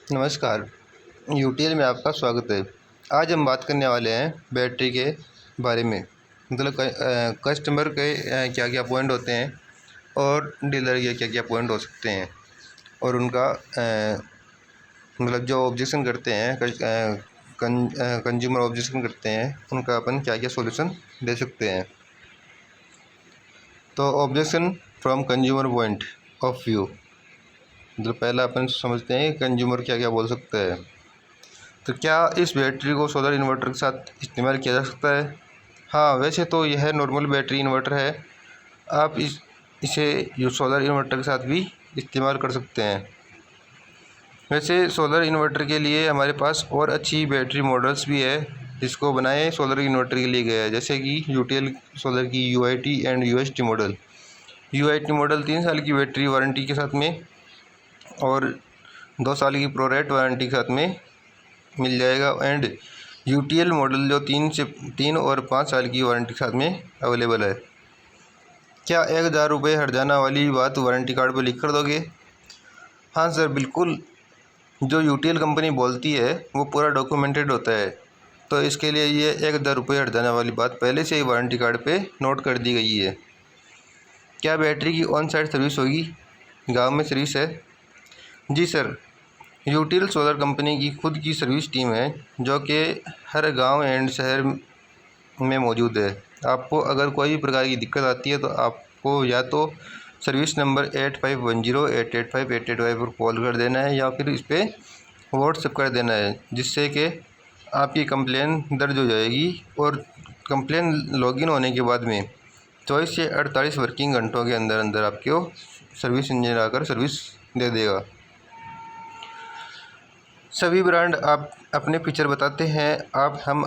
नमस्कार। यूटीएल में आपका स्वागत है। आज हम बात करने वाले हैं बैटरी के बारे में। मतलब कस्टमर के क्या क्या पॉइंट होते हैं और डीलर के क्या क्या पॉइंट हो सकते हैं, और उनका मतलब जो ऑब्जेक्शन करते हैं, कंज्यूमर ऑब्जेक्शन करते हैं, उनका अपन क्या क्या सॉल्यूशन दे सकते हैं। तो objection from consumer point of view, मतलब पहला अपन समझते हैं कंज्यूमर क्या क्या बोल सकता है। तो क्या इस बैटरी को सोलर इन्वर्टर के साथ इस्तेमाल किया जा सकता है? हाँ, वैसे तो यह नॉर्मल बैटरी इन्वर्टर है। आप इसे सोलर इन्वर्टर के साथ भी इस्तेमाल कर सकते हैं। वैसे सोलर इन्वर्टर के लिए हमारे पास और अच्छी बैटरी मॉडल्स भी है जिसको बनाए सोलर इन्वर्टर के लिए गया है, जैसे कि यूटीएल सोलर की UIT and UST model. UIT model 3 साल की बैटरी वारंटी के साथ में और 2 साल की प्रोरेट वारंटी के साथ में मिल जाएगा, एंड यूटीएल मॉडल जो 3 और 5 साल की वारंटी के साथ में अवेलेबल है। क्या 1000 रुपये हर्जाना वाली बात वारंटी कार्ड पर लिख कर दोगे? हाँ सर, बिल्कुल। जो यूटीएल कंपनी बोलती है वो पूरा डॉक्यूमेंटेड होता है, तो इसके लिए ये 1000 रुपये हर्जाना वाली बात पहले से ही वारंटी कार्ड पे नोट कर दी गई है। क्या बैटरी की ऑन साइट सर्विस होगी? गाँव में सर्विस है? जी सर, यूटीएल सोलर कंपनी की खुद की सर्विस टीम है जो कि हर गांव एंड शहर में मौजूद है। आपको अगर कोई भी प्रकार की दिक्कत आती है तो आपको या तो सर्विस नंबर 8510885885 पर कॉल कर देना है या फिर इस पर व्हाट्सएप कर देना है, जिससे कि आपकी कंप्लेन दर्ज हो जाएगी और कंप्लेन लॉगिन होने के बाद में 24 से 48 वर्किंग घंटों के अंदर अंदर आपको सर्विस इंजीनियर आकर सर्विस दे देगा। सभी ब्रांड आप अपने फीचर बताते हैं। हम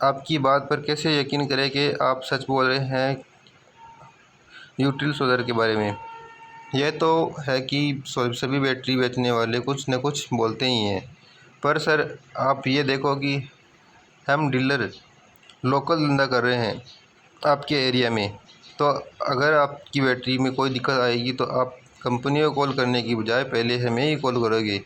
आपकी बात पर कैसे यकीन करें कि आप सच बोल रहे हैं यूटीएल सोलर के बारे में? यह तो है कि सभी बैटरी बेचने वाले कुछ न कुछ बोलते ही हैं, पर सर आप ये देखो कि हम डीलर लोकल धंधा कर रहे हैं आपके एरिया में। तो अगर आपकी बैटरी में कोई दिक्कत आएगी तो आप कंपनी को कॉल करने की बजाय पहले हमें ही कॉल करोगे।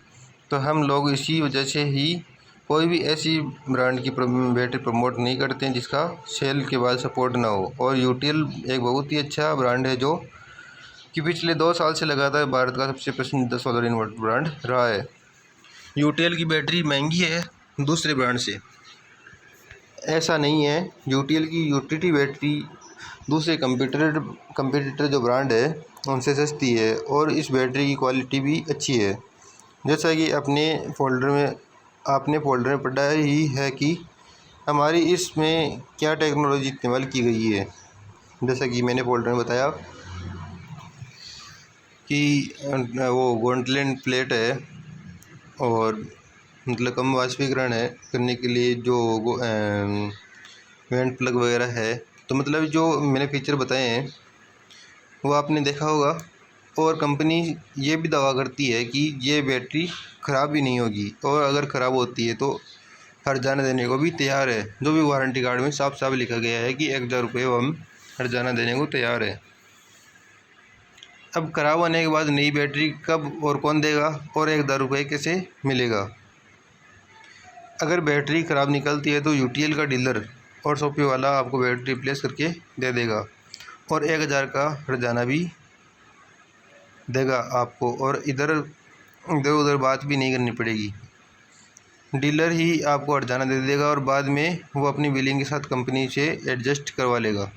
तो हम लोग इसी वजह से ही कोई भी ऐसी ब्रांड की बैटरी प्रमोट नहीं करते हैं जिसका सेल के बाद सपोर्ट ना हो। और यूटीएल एक बहुत ही अच्छा ब्रांड है जो कि पिछले 2 साल से लगातार भारत का सबसे पसंदीदा सोलर इन्वर्टर ब्रांड रहा है। यूटीएल की बैटरी महंगी है दूसरे ब्रांड से, ऐसा नहीं है। यूटीएल की यूटिलिटी बैटरी दूसरे कंपटीटर जो ब्रांड है उनसे सस्ती है और इस बैटरी की क्वालिटी भी अच्छी है। जैसा कि आपने फोल्डर में पढ़ा ही है कि हमारी इसमें क्या टेक्नोलॉजी इस्तेमाल की गई है। जैसा कि मैंने फोल्डर में बताया कि वो गॉन्टलेट प्लेट है और मतलब कम वाष्पीकरण है करने के लिए जो वेंट प्लग वगैरह है। तो मतलब जो मैंने फीचर बताए हैं वो आपने देखा होगा। और कंपनी ये भी दावा करती है कि ये बैटरी ख़राब भी नहीं होगी, और अगर ख़राब होती है तो हर्जाना देने को भी तैयार है। जो भी वारंटी कार्ड में साफ साफ लिखा गया है कि 1000 रुपये हम हर्जाना देने को तैयार है। अब ख़राब होने के बाद नई बैटरी कब और कौन देगा, और 1000 रुपये कैसे मिलेगा? अगर बैटरी ख़राब निकलती है तो यूटीएल का डीलर और शॉपी वाला आपको बैटरी रिप्लेस करके दे देगा और 1000 का हर्जाना भी देगा आपको, और इधर इधर उधर बात भी नहीं करनी पड़ेगी। डीलर ही आपको हर्जाना दे देगा और बाद में वो अपनी बिलिंग के साथ कंपनी से एडजस्ट करवा लेगा।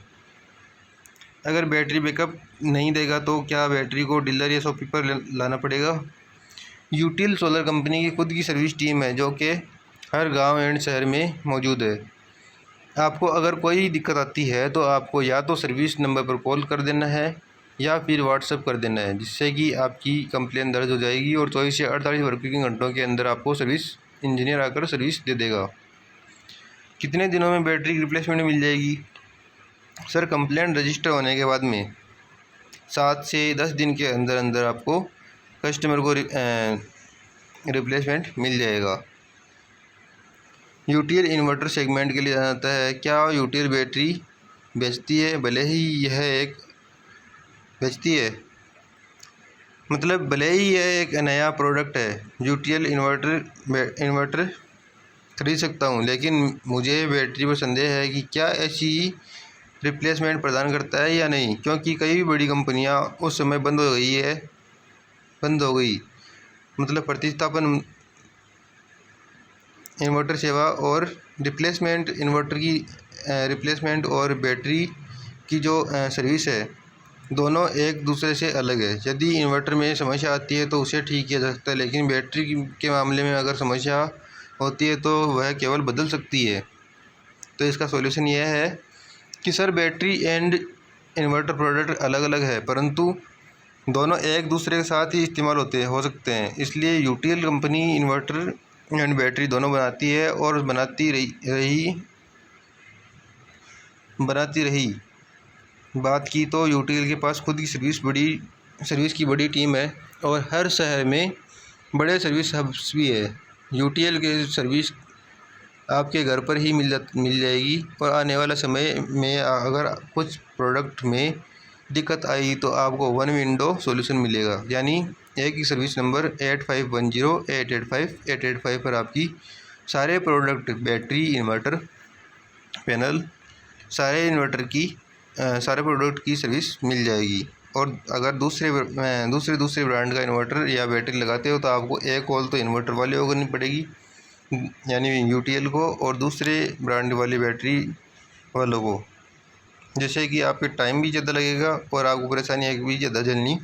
अगर बैटरी बैकअप नहीं देगा तो क्या बैटरी को डीलर या शॉपी पर लाना पड़ेगा? यूटीएल सोलर कंपनी की खुद की सर्विस टीम है जो कि हर गांव एंड शहर में मौजूद है। आपको अगर कोई दिक्कत आती है तो आपको या तो सर्विस नंबर पर कॉल कर देना है या फिर व्हाट्सएप कर देना है, जिससे कि आपकी कंप्लेन दर्ज हो जाएगी और 24 से 48 वर्किंग घंटों के अंदर आपको सर्विस इंजीनियर आकर सर्विस दे देगा। कितने दिनों में बैटरी की रिप्लेसमेंट मिल जाएगी? सर, कंप्लेंट रजिस्टर होने के बाद में 7 से 10 दिन के अंदर अंदर आपको कस्टमर को रिप्लेसमेंट मिल जाएगा। यूटीएल इन्वर्टर सेगमेंट के लिए जाना जाता है। क्या यूटीएल बैटरी बेचती है? भले ही यह एक बेचती है, मतलब भले ही यह एक नया प्रोडक्ट है, यूटीएल इन्वर्टर खरीद सकता हूँ, लेकिन मुझे बैटरी पर संदेह है कि क्या ऐसी रिप्लेसमेंट प्रदान करता है या नहीं, क्योंकि कई बड़ी कंपनियां उस समय बंद हो गई। मतलब प्रतिस्थापन इन्वर्टर सेवा और रिप्लेसमेंट और बैटरी की जो सर्विस है, दोनों एक दूसरे से अलग है। यदि इन्वर्टर में समस्या आती है तो उसे ठीक किया जा सकता है, लेकिन बैटरी के मामले में अगर समस्या होती है तो वह केवल बदल सकती है। तो इसका सॉल्यूशन यह है कि sir, battery and inverter product अलग अलग है, परंतु दोनों एक दूसरे के साथ ही इस्तेमाल हो सकते हैं। इसलिए UTL company inverter and battery दोनों बनाती है और बनाती रही। बात की तो यूटीएल के पास खुद की सर्विस की बड़ी टीम है और हर शहर में बड़े सर्विस हब्स भी है। यूटीएल के सर्विस आपके घर पर ही मिल जाएगी, और आने वाला समय में अगर कुछ प्रोडक्ट में दिक्कत आई तो आपको वन विंडो सॉल्यूशन मिलेगा, यानी एक ही सर्विस नंबर 8510885885 पर आपकी सारे प्रोडक्ट, बैटरी, इन्वर्टर पैनल, सारे प्रोडक्ट की सर्विस मिल जाएगी। और अगर दूसरे ब्रांड का इन्वर्टर या बैटरी लगाते हो तो आपको एक कॉल तो इन्वर्टर वाले को करनी पड़ेगी, यानी यूटीएल को, और दूसरे ब्रांड वाली बैटरी वालों को, जैसे कि आपके टाइम भी ज़्यादा लगेगा और आपको परेशानियाँ भी ज़्यादा झेलनी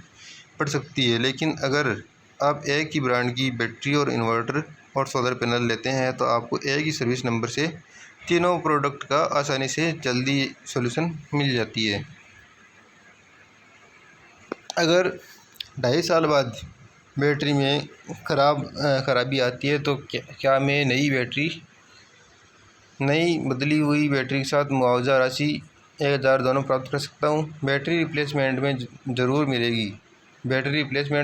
पड़ सकती है। लेकिन अगर आप एक ही ब्रांड की बैटरी और इन्वर्टर और सोलर पैनल लेते हैं तो आपको एक ही सर्विस नंबर से तीनों प्रोडक्ट का आसानी से जल्दी सॉल्यूशन मिल जाती है। अगर 2.5 साल बाद बैटरी में खराबी आती है तो क्या मैं नई बदली हुई बैटरी के साथ मुआवजा राशि 1000 दोनों प्राप्त कर सकता हूँ? बैटरी रिप्लेसमेंट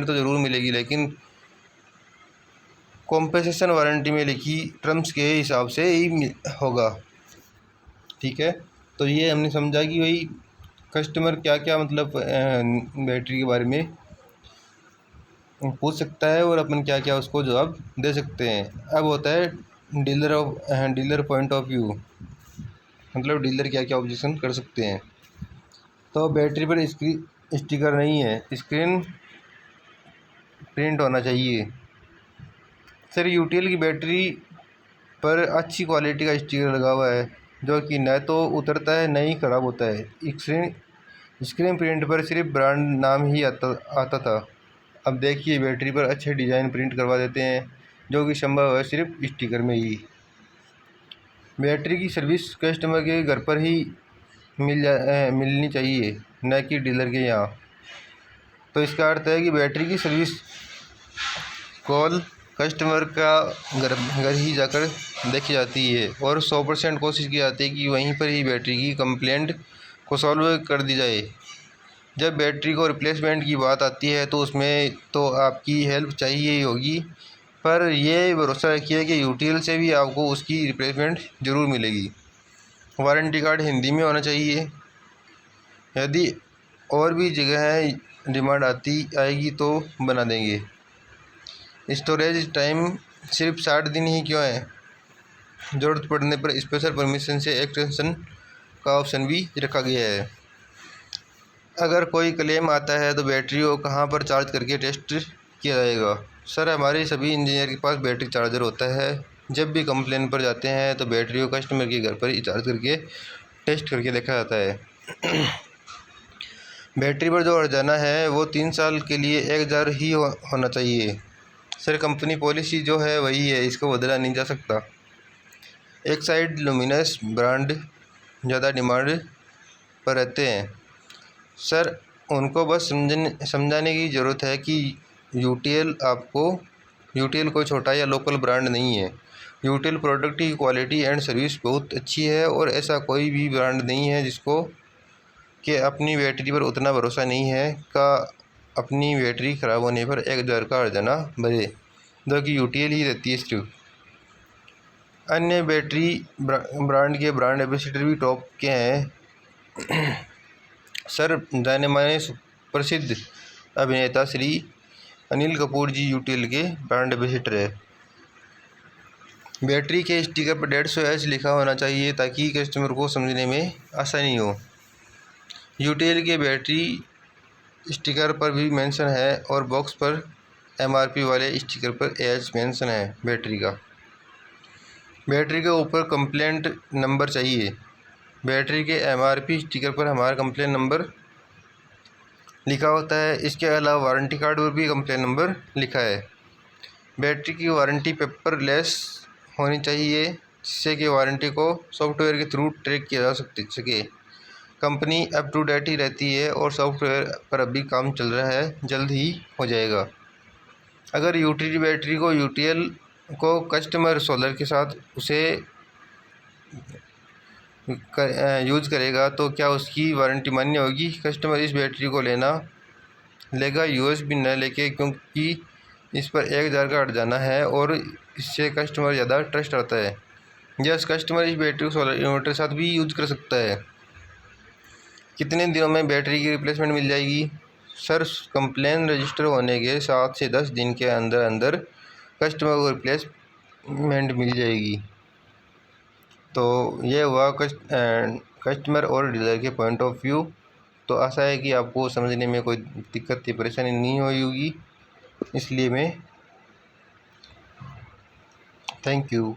तो ज़रूर मिलेगी, लेकिन कॉम्पेंसेशन वारंटी में लिखी टर्म्स के हिसाब से ही होगा। ठीक है, तो ये हमने समझा कि भाई कस्टमर क्या क्या मतलब बैटरी के बारे में पूछ सकता है और अपन क्या क्या उसको जवाब दे सकते हैं। अब होता है डीलर पॉइंट ऑफ व्यू, मतलब डीलर क्या क्या ऑब्जेक्शन कर सकते हैं। तो बैटरी पर स्टिकर नहीं है, स्क्रीन प्रिंट होना चाहिए। सर, यूटीएल की बैटरी पर अच्छी क्वालिटी का स्टिकर लगा हुआ है जो कि न तो उतरता है न ही ख़राब होता है। स्क्रीन प्रिंट पर सिर्फ ब्रांड नाम ही आता था। अब देखिए, बैटरी पर अच्छे डिज़ाइन प्रिंट करवा देते हैं जो कि संभव है सिर्फ स्टिकर में ही। बैटरी की सर्विस कस्टमर के घर पर ही मिलनी चाहिए, न कि डीलर के यहाँ। तो इसका अर्थ है कि बैटरी की सर्विस कॉल कस्टमर का घर ही जाकर देखी जाती है और 100% कोशिश की जाती है कि वहीं पर ही बैटरी की कंप्लेंट को सॉल्व कर दी जाए। जब बैटरी को रिप्लेसमेंट की बात आती है तो उसमें तो आपकी हेल्प चाहिए ही होगी, पर यह भरोसा रखिए कि यूटीएल से भी आपको उसकी रिप्लेसमेंट ज़रूर मिलेगी। वारंटी कार्ड हिंदी में होना चाहिए। यदि और भी जगह डिमांड आएगी तो बना देंगे। स्टोरेज टाइम सिर्फ 60 दिन ही क्यों है? ज़रूरत पड़ने पर स्पेशल परमिशन से एक्सटेंशन का ऑप्शन भी रखा गया है। अगर कोई क्लेम आता है तो बैटरी को कहाँ पर चार्ज करके टेस्ट किया जाएगा? सर, हमारे सभी इंजीनियर के पास बैटरी चार्जर होता है। जब भी कंप्लेन पर जाते हैं तो बैटरी को कस्टमर के घर पर ही चार्ज करके टेस्ट करके देखा जाता है। बैटरी पर जो हर्जाना है वो 3 साल के लिए 1000 ही होना चाहिए। सर, कंपनी पॉलिसी जो है वही है, इसको बदला नहीं जा सकता। एक साइड लुमिनस ब्रांड ज़्यादा डिमांड पर रहते हैं। सर, उनको बस समझाने की ज़रूरत है कि यूटीएल कोई छोटा या लोकल ब्रांड नहीं है। यूटीएल प्रोडक्ट की क्वालिटी एंड सर्विस बहुत अच्छी है और ऐसा कोई भी ब्रांड नहीं है जिसको कि अपनी बैटरी पर उतना भरोसा नहीं है का अपनी बैटरी ख़राब होने पर 1000 का हर्जाना भरे, जो कि यूटीएल ही देती है सिर्फ। अन्य बैटरी ब्रांड के ब्रांड एम्बेसडर भी टॉप के हैं। सर, जाने माने प्रसिद्ध अभिनेता श्री अनिल कपूर जी यूटीएल के ब्रांड एम्बेसडर है। बैटरी के स्टिकर पर 150 लिखा होना चाहिए ताकि कस्टमर को समझने में आसानी हो। यूटीएल के बैटरी स्टिकर पर भी मेंशन है और बॉक्स पर एमआरपी वाले स्टिकर पर एच मेंशन है बैटरी का। बैटरी के ऊपर कंप्लेंट नंबर चाहिए। बैटरी के एमआरपी स्टिकर पर हमारा कंप्लेंट नंबर लिखा होता है। इसके अलावा वारंटी कार्ड पर भी कंप्लेंट नंबर लिखा है। बैटरी की वारंटी पेपरलेस होनी चाहिए जिससे कि वारंटी को सॉफ्टवेयर के थ्रू ट्रैक किया जा सके। कंपनी अप टू डेट ही रहती है और सॉफ्टवेयर पर अभी काम चल रहा है, जल्द ही हो जाएगा। अगर यूटिलिटी बैटरी को यूटीएल को कस्टमर सोलर के साथ उसे यूज करेगा तो क्या उसकी वारंटी मान्य होगी? कस्टमर इस बैटरी को लेगा यूएसबी न लेके, क्योंकि इस पर 1000 का हट जाना है और इससे कस्टमर ज़्यादा ट्रस्ट आता है। यस, कस्टमर इस बैटरी को सोलर इन्वर्टर के साथ भी यूज कर सकता है। कितने दिनों में बैटरी की रिप्लेसमेंट मिल जाएगी? सर, कंप्लेन रजिस्टर होने के 7 से 10 दिन के अंदर अंदर कस्टमर को रिप्लेसमेंट मिल जाएगी। तो ये हुआ कस्टमर और डीलर के पॉइंट ऑफ व्यू। तो आशा है कि आपको समझने में कोई दिक्कत या परेशानी नहीं हुई होगी, इसलिए मैं थैंक यू।